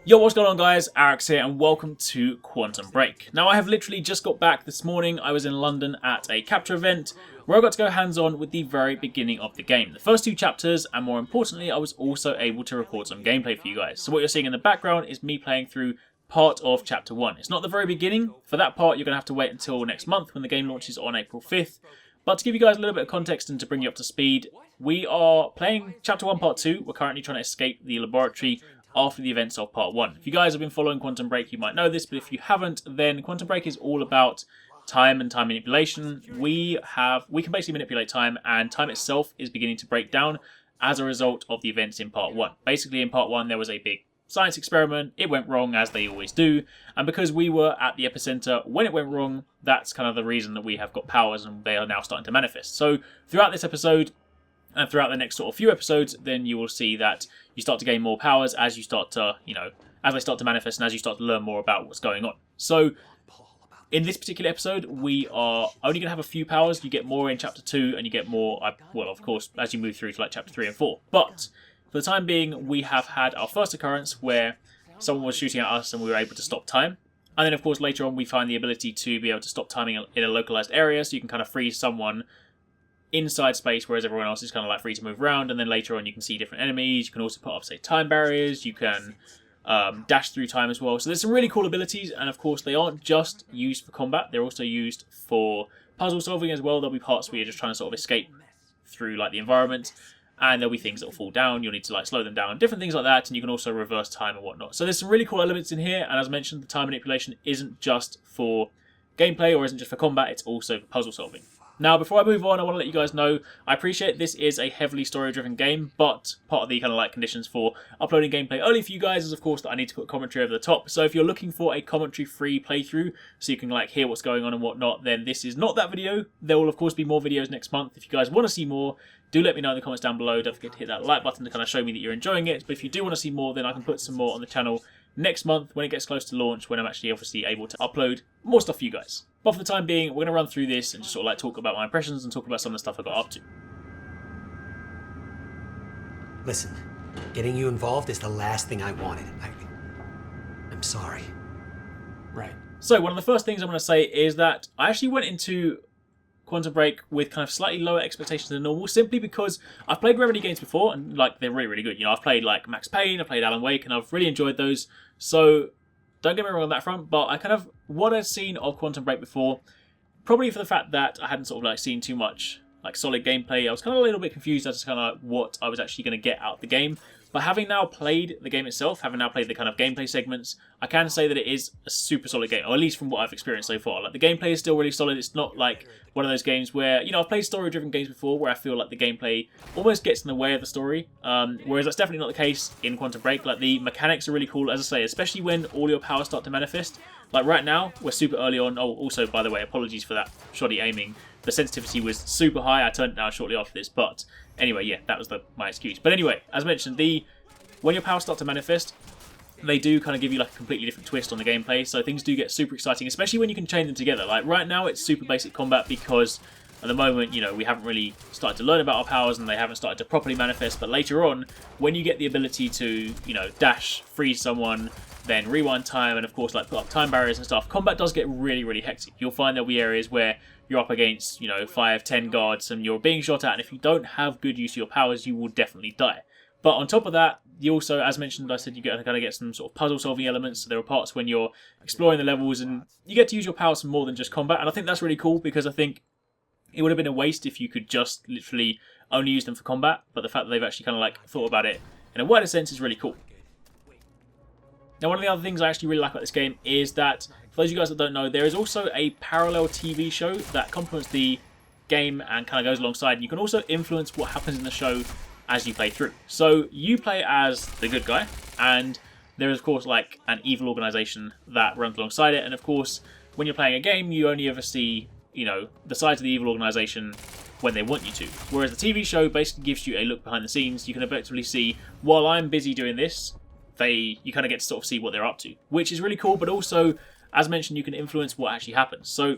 Yo, what's going on guys? Arekkz here and welcome to Quantum Break. Now I have literally just got back this morning. I was in London at a capture event where I got to go hands-on with the very beginning of the game. The first two chapters, and more importantly I was also able to record some gameplay for you guys. So what you're seeing in the background is me playing through part of chapter 1. It's not the very beginning. For that part you're going to have to wait until next month when the game launches on April 5th. But to give you guys a little bit of context and to bring you up to speed, we are playing chapter 1 part 2. We're currently trying to escape the laboratory after the events of part 1. If you guys have been following Quantum Break, you might know this, but if you haven't, then Quantum Break is all about time and time manipulation. We can basically manipulate time, and time itself is beginning to break down as a result of the events in part 1. Basically, in part 1, there was a big science experiment. It went wrong, as they always do, and because we were at the epicenter when it went wrong, that's kind of the reason that we have got powers, and they are now starting to manifest. So, throughout this episode, and throughout the next sort of few episodes, then you will see that you start to gain more powers as you start to, as they start to manifest and as you start to learn more about what's going on. So, in this particular episode, we are only going to have a few powers. You get more in chapter 2, and you get more, well, of course, as you move through to like chapter 3 and 4. But, for the time being, we have had our first occurrence where someone was shooting at us and we were able to stop time. And then, of course, later on, we find the ability to be able to stop timing in a localized area, so you can kind of freeze someone inside space, whereas everyone else is kind of like free to move around. And then later on you can see different enemies. You can also put up, say, time barriers. You can dash through time as well. So there's some really cool abilities, and of course they aren't just used for combat, they're also used for puzzle solving as well. There'll be parts where you're just trying to sort of escape through like the environment, and there'll be things that will fall down. You'll need to like slow them down, different things like that, and you can also reverse time and whatnot. So there's some really cool elements in here, and as mentioned, the time manipulation isn't just for gameplay or isn't just for combat, it's also for puzzle solving. Now, before I move on, I want to let you guys know, I appreciate this is a heavily story-driven game, but part of the kind of like conditions for uploading gameplay early for you guys is, of course, that I need to put commentary over the top. So if you're looking for a commentary-free playthrough, so you can like hear what's going on and whatnot, then this is not that video. There will, of course, be more videos next month. If you guys want to see more, do let me know in the comments down below. Don't forget to hit that like button to kind of show me that you're enjoying it. But if you do want to see more, then I can put some more on the channel next month when it gets close to launch, when I'm actually obviously able to upload more stuff for you guys. But for the time being, we're going to run through this and just sort of like talk about my impressions and talk about some of the stuff I got up to. Listen, getting you involved is the last thing I wanted. I'm sorry. Right. So one of the first things I'm going to say is that I actually went into Quantum Break with kind of slightly lower expectations than normal, simply because I've played Remedy games before, and like they're really, really good. You know, I've played like Max Payne, I've played Alan Wake, and I've really enjoyed those. So don't get me wrong on that front, but I kind of, what I'd seen of Quantum Break before, probably for the fact that I hadn't sort of like seen too much like solid gameplay, I was kind of a little bit confused as to kind of like what I was actually going to get out of the game. But having now played the game itself, having now played the kind of gameplay segments, I can say that it is a super solid game, or at least from what I've experienced so far. Like the gameplay is still really solid. It's not like one of those games where, you know, I've played story-driven games before where I feel like the gameplay almost gets in the way of the story. Whereas that's definitely not the case in Quantum Break. Like the mechanics are really cool, as I say, especially when all your powers start to manifest. Like right now, we're super early on. Oh, also, by the way, apologies for that shoddy aiming. The sensitivity was super high. I turned it down shortly after this, but anyway, yeah, that was my excuse. But anyway, as mentioned, when your powers start to manifest, they do kind of give you like a completely different twist on the gameplay, so things do get super exciting, especially when you can chain them together. Like right now it's super basic combat because at the moment, you know, we haven't really started to learn about our powers and they haven't started to properly manifest, but later on, when you get the ability to, you know, dash, freeze someone, then rewind time, and of course like put up time barriers and stuff, combat does get really, really hectic. You'll find there'll be areas where you're up against, you know, 5, 10 guards and you're being shot at, and if you don't have good use of your powers, you will definitely die. But on top of that, you also, as mentioned, I said you kind of get some sort of puzzle-solving elements. So there are parts when you're exploring the levels and you get to use your powers for more than just combat. And I think that's really cool because I think it would have been a waste if you could just literally only use them for combat. But the fact that they've actually kind of like thought about it in a wider sense is really cool. Now, one of the other things I actually really like about this game is that, for those of you guys that don't know, there is also a parallel TV show that complements the game and kind of goes alongside. And you can also influence what happens in the show as you play through. So you play as the good guy, and there is of course like an evil organization that runs alongside it, and of course when you're playing a game you only ever see, you know, the sides of the evil organization when they want you to. Whereas the TV show basically gives you a look behind the scenes. You can effectively see, while I'm busy doing this, you kind of get to sort of see what they're up to, which is really cool, but also, as mentioned, you can influence what actually happens. So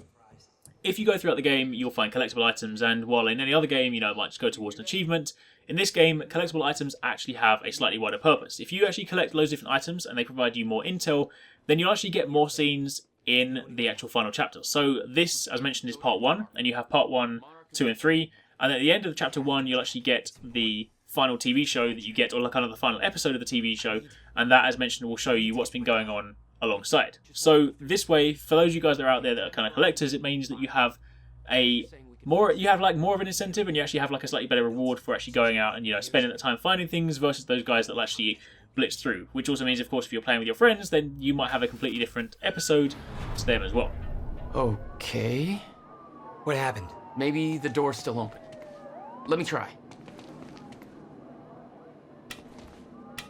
if you go throughout the game, you'll find collectible items, and while in any other game, it might just go towards an achievement, in this game, collectible items actually have a slightly wider purpose. If you actually collect loads of different items and they provide you more intel, then you'll actually get more scenes in the actual final chapter. So this, as mentioned, is part 1, and you have part 1, 2, and 3, and at the end of chapter 1, you'll actually get the final TV show that you get, or kind of the final episode of the TV show, and that, as mentioned, will show you what's been going on alongside. So this way, for those of you guys that are out there that are kind of collectors, it means that you have more of an incentive, and you actually have like a slightly better reward for actually going out and spending the time finding things versus those guys that will actually blitz through. Which also means, of course, if you're playing with your friends, then you might have a completely different episode to them as well. Okay. What happened? Maybe the door's still open. Let me try.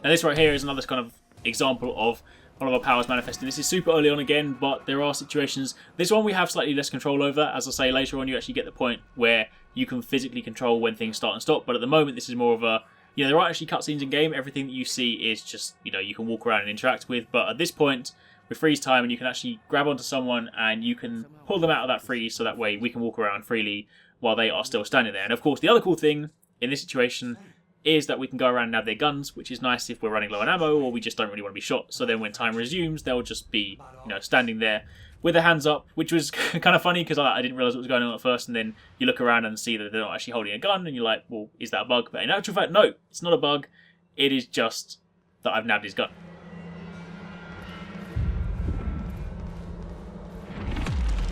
Now this right here is another kind of example of one of our powers manifesting. This is super early on again, but there are situations. This one we have slightly less control over. As I say, later on you actually get the point where you can physically control when things start and stop, but at the moment this is more of a, there are actually cutscenes in game. Everything that you see is just, you can walk around and interact with, but at this point, with freeze time, and you can actually grab onto someone and you can pull them out of that freeze, so that way we can walk around freely while they are still standing there. And of course, the other cool thing in this situation is that we can go around and have their guns, which is nice if we're running low on ammo or we just don't really want to be shot. So then when time resumes, they'll just be, standing there with their hands up, which was kind of funny because I didn't realise what was going on at first, and then you look around and see that they're not actually holding a gun, and you're like, well, is that a bug? But in actual fact, no, it's not a bug. It is just that I've nabbed his gun.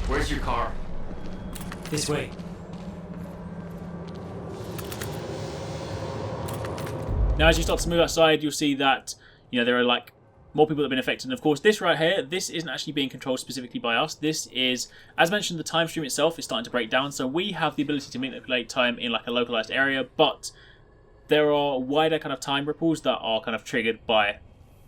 Where's your car? This way. Now, as you start to move outside, you'll see that, there are like more people that have been affected. And of course, this right here, this isn't actually being controlled specifically by us. This is, as mentioned, the time stream itself is starting to break down. So we have the ability to manipulate time in like a localized area, but there are wider kind of time ripples that are kind of triggered by,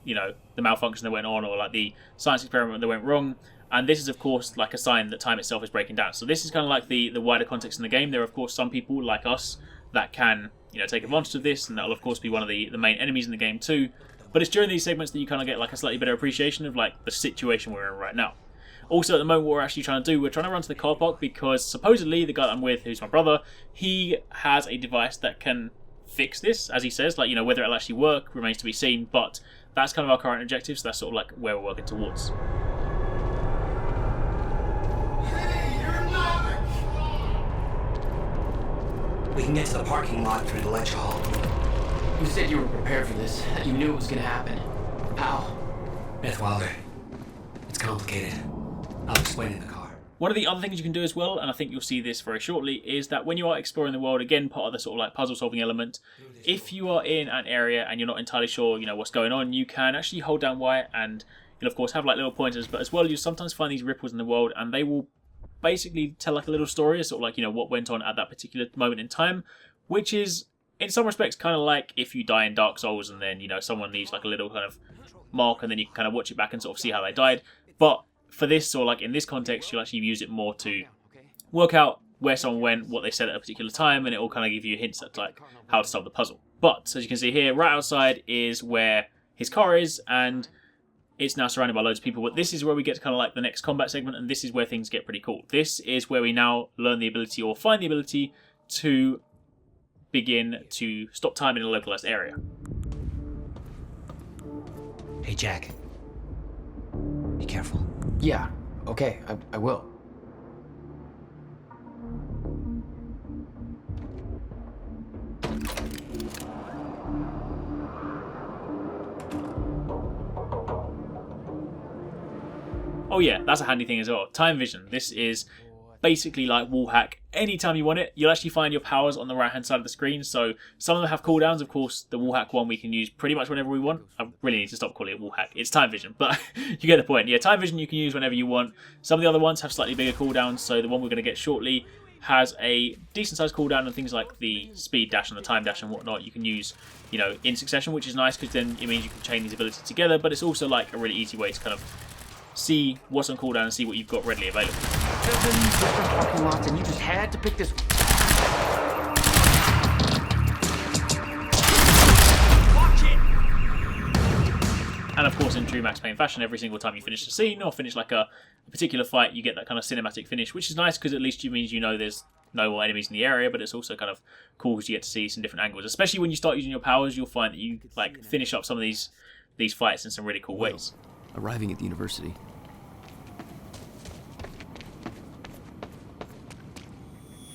the malfunction that went on, or like the science experiment that went wrong. And this is, of course, like a sign that time itself is breaking down. So this is kind of like the wider context in the game. There are, of course, some people like us that can, take advantage of this, and that'll, of course, be one of the main enemies in the game too. But it's during these segments that you kind of get like a slightly better appreciation of like the situation we're in right now. Also, at the moment, what we're actually trying to do, we're trying to run to the car park because supposedly the guy that I'm with, who's my brother, he has a device that can fix this, as he says. Like, whether it'll actually work remains to be seen, but that's kind of our current objective, so that's sort of like where we're working towards. We can get to the parking lot through the lecture hall. You said you were prepared for this. You knew it was gonna happen. How? Beth Wilder. It's complicated. I'll explain in the car. One of the other things you can do as well, and I think you'll see this very shortly, is that when you are exploring the world, again, part of the sort of like puzzle solving element, if you are in an area and you're not entirely sure, what's going on, you can actually hold down Y and you'll of course have like little pointers, but as well you'll sometimes find these ripples in the world and they will basically tell like a little story, sort of like, what went on at that particular moment in time, which is in some respects kind of like if you die in Dark Souls and then, someone leaves like a little kind of mark and then you can kind of watch it back and sort of see how they died. But for this, or like in this context, you'll actually use it more to work out where someone went, what they said at a particular time, and it will kind of give you hints at like how to solve the puzzle. But as you can see here, right outside is where his car is, and it's now surrounded by loads of people. But this is where we get to kind of like the next combat segment, and this is where things get pretty cool. This is where we now learn the ability, or find the ability, to begin to stop time in a localized area. Hey, Jack. Be careful. Yeah, okay, I will. Oh yeah, that's a handy thing as well. Time vision. This is basically like wall hack. Anytime you want it, you'll actually find your powers on the right hand side of the screen. So some of them have cooldowns. Of course, the wall hack one we can use pretty much whenever we want. I really need to stop calling it wall hack. It's time vision, but you get the point. Yeah, time vision you can use whenever you want. Some of the other ones have slightly bigger cooldowns. So the one we're going to get shortly has a decent sized cooldown, and things like the speed dash and the time dash and whatnot you can use, in succession, which is nice because then it means you can chain these abilities together. But it's also like a really easy way to kind of see what's on cooldown and see what you've got readily available. 7 different parking lots, and you just had to pick this. And And of course, in true Max Payne fashion, every single time you finish a scene or finish like a particular fight, you get that kind of cinematic finish, which is nice because at least it means you know there's no more enemies in the area, but it's also kind of cool because you get to see some different angles. Especially when you start using your powers, you'll find that you like finish up some of these fights in some really cool ways. Arriving at the university.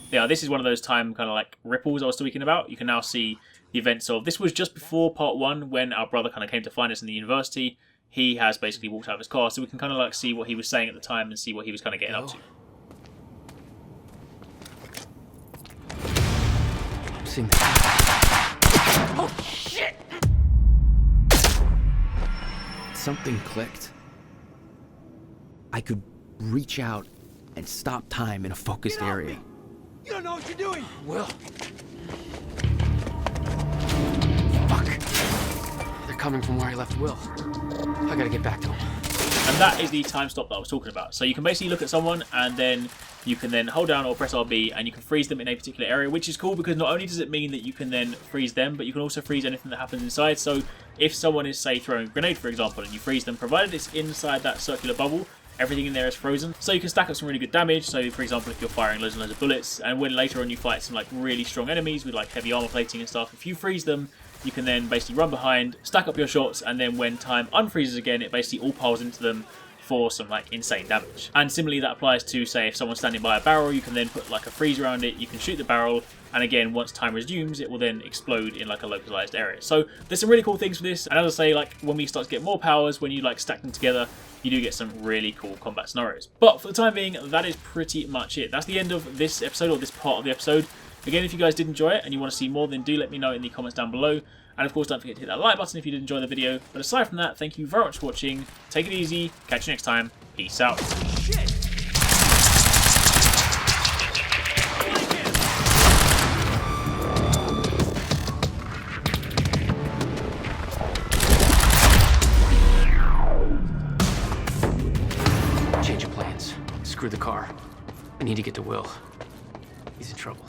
Yeah, this is one of those time kind of like ripples I was speaking about. You can now see the events of... This was just before part 1 when our brother kind of came to find us in the university. He has basically walked out of his car, so we can kind of like see what he was saying at the time and see what he was kind of getting up to. I'm seeing that. Oh, shit! Something clicked. I could reach out and stop time in a focused area. You don't know what you're doing! Will. Fuck. They're coming from where I left Will. I gotta get back to him. And that is the time stop that I was talking about. So you can basically look at someone and then you can then hold down or press RB and you can freeze them in a particular area, which is cool because not only does it mean that you can then freeze them, but you can also freeze anything that happens inside. So if someone is, say, throwing a grenade, for example, and you freeze them, provided it's inside that circular bubble, everything in there is frozen. So you can stack up some really good damage. So for example, if you're firing loads and loads of bullets, and when later on you fight some like really strong enemies with like heavy armor plating and stuff, if you freeze them, you can then basically run behind, stack up your shots, and then when time unfreezes again, it basically all piles into them for some like insane damage. And similarly that applies to, say, if someone's standing by a barrel, you can then put like a freeze around it, you can shoot the barrel, and again once time resumes it will then explode in like a localized area. So there's some really cool things for this, and as I say, like when we start to get more powers, when you like stack them together, you do get some really cool combat scenarios. But for the time being, that is pretty much it. That's the end of this episode, or this part of the episode. Again, if you guys did enjoy it and you want to see more, then do let me know in the comments down below. And of course, don't forget to hit that like button if you did enjoy the video. But aside from that, thank you very much for watching. Take it easy. Catch you next time. Peace out. Change of plans. Screw the car. I need to get to Will. He's in trouble.